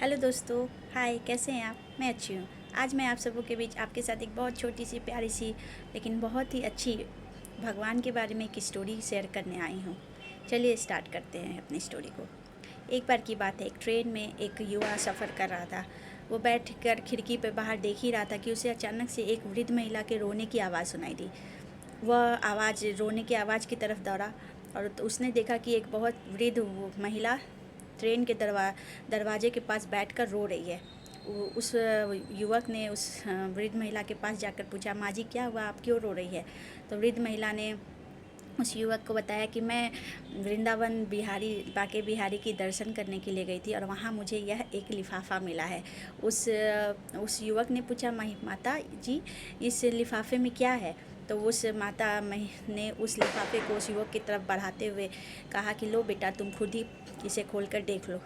Hello दोस्तों, हाय, कैसे हैं आप? मैं अच्छी हूँ। आज मैं आप सबों के बीच आपके साथ एक बहुत छोटी सी प्यारी सी लेकिन बहुत ही अच्छी भगवान के बारे में एक स्टोरी शेयर करने आई हूँ। चलिए स्टार्ट करते हैं अपनी स्टोरी को। एक बार की बात है, एक ट्रेन में एक युवा सफ़र कर रहा था। वो बैठ कर खिड़की पर बाहर देख ही रहा था कि उसे अचानक से एक वृद्ध महिला के रोने की आवाज़ सुनाई दी। वह आवाज़ रोने की आवाज़ की तरफ दौड़ा और तो उसने देखा कि एक बहुत वृद्ध महिला ट्रेन के दरवाजे के पास बैठकर रो रही है। उस युवक ने उस वृद्ध महिला के पास जाकर पूछा, माँ जी क्या हुआ, आप क्यों रो रही है? तो वृद्ध महिला ने उस युवक को बताया कि मैं वृंदावन बिहारी बाके बिहारी की दर्शन करने के लिए गई थी और वहाँ मुझे यह एक लिफाफा मिला है। उस युवक ने पूछा, माता जी इस लिफाफे में क्या है? तो उस माता ने उस लिफाफे को उस युवक की तरफ बढ़ाते हुए कहा कि लो बेटा, तुम खुद ही इसे खोल कर देख लो।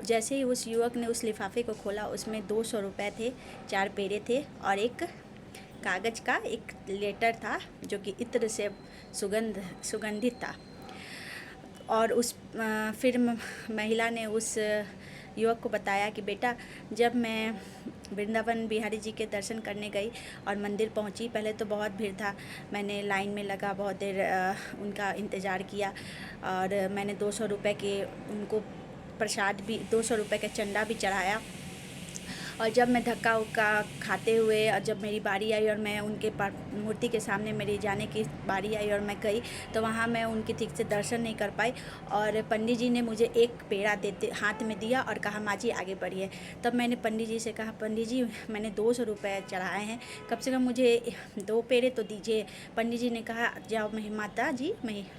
जैसे ही उस युवक ने उस लिफाफे को खोला, उसमें 200 रुपये थे, 4 पेड़े थे और एक कागज़ का एक लेटर था जो कि इत्र से सुगंधित था। और फिर महिला ने उस युवक को बताया कि बेटा, जब मैं वृंदावन बिहारी जी के दर्शन करने गई और मंदिर पहुंची, पहले तो बहुत भीड़ था। मैंने लाइन में लगा बहुत देर उनका इंतज़ार किया और मैंने 200 रुपये के उनको प्रसाद भी 200 रुपये का चंदा भी चढ़ाया। और जब मैं धक्का उक्का खाते हुए और जब मेरी बारी आई और मैं उनके मूर्ति के सामने मेरी जाने की बारी आई और मैं गई, तो वहाँ मैं उनके ठीक से दर्शन नहीं कर पाई। और पंडित जी ने मुझे एक पेड़ा देते हाथ में दिया और कहा, माँ जी आगे बढ़िए। तब मैंने पंडित जी से कहा, पंडित जी मैंने 200 रुपये चढ़ाए हैं, कम से कम मुझे 2 पेड़े तो दीजिए। पंडित जी ने कहा, जाओ माता जी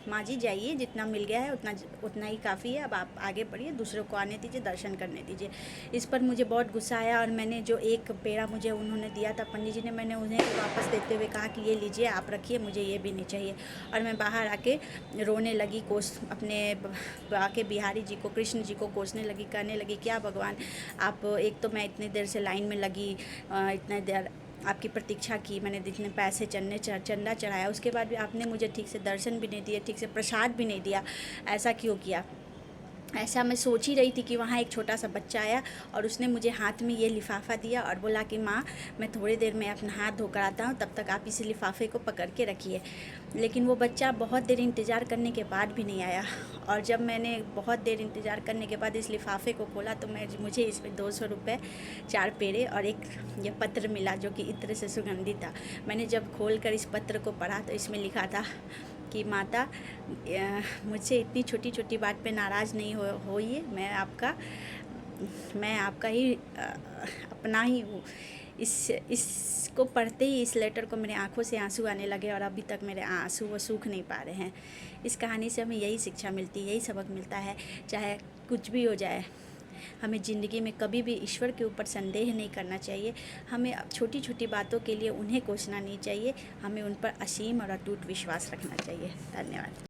माँ जी जाइए, जितना मिल गया है उतना ही काफ़ी है, अब आप आगे बढ़िए, दूसरों को आने दीजिए, दर्शन करने दीजिए। इस पर मुझे बहुत गुस्सा आया और मैंने जो एक पेड़ा मुझे उन्होंने दिया था पंडित जी ने, मैंने उन्हें वापस देते हुए कहा कि ये लीजिए, आप रखिए, मुझे ये भी नहीं चाहिए। और मैं बाहर आके रोने लगी, अपने आके बिहारी जी को, कृष्ण जी को कोसने लगी, कहने लगी, क्या भगवान आप, एक तो मैं इतनी देर से लाइन में लगी, इतने देर आपकी प्रतीक्षा की, मैंने जितने पैसे चंदा चढ़ाया, उसके बाद भी आपने मुझे ठीक से दर्शन भी नहीं दिए, ठीक से प्रसाद भी नहीं दिया, ऐसा क्यों किया? ऐसा मैं सोच ही रही थी कि वहाँ एक छोटा सा बच्चा आया और उसने मुझे हाथ में ये लिफाफा दिया और बोला कि माँ, मैं थोड़ी देर में अपना हाथ धोकर आता हूँ, तब तक आप इस लिफाफे को पकड़ के रखिए। लेकिन वो बच्चा बहुत देर इंतज़ार करने के बाद भी नहीं आया। और जब मैंने बहुत देर इंतज़ार करने के बाद इस लिफाफे को खोला तो मुझे इसमें 200 रुपये, 4 पेड़े और एक ये पत्र मिला जो कि इत्र से सुगंधित था। मैंने जब खोल कर इस पत्र को पढ़ा तो इसमें लिखा था कि माता, मुझसे इतनी छोटी छोटी बात पे नाराज़ नहीं होइए, मैं आपका ही अपना ही हूँ। इसको पढ़ते ही इस लेटर को मेरे आंखों से आंसू आने लगे और अभी तक मेरे आंसू वो सूख नहीं पा रहे हैं। इस कहानी से हमें यही शिक्षा मिलती है, यही सबक मिलता है, चाहे कुछ भी हो जाए, हमें ज़िंदगी में कभी भी ईश्वर के ऊपर संदेह नहीं करना चाहिए। हमें छोटी छोटी बातों के लिए उन्हें कोसना नहीं चाहिए, हमें उन पर असीम और अटूट विश्वास रखना चाहिए। धन्यवाद।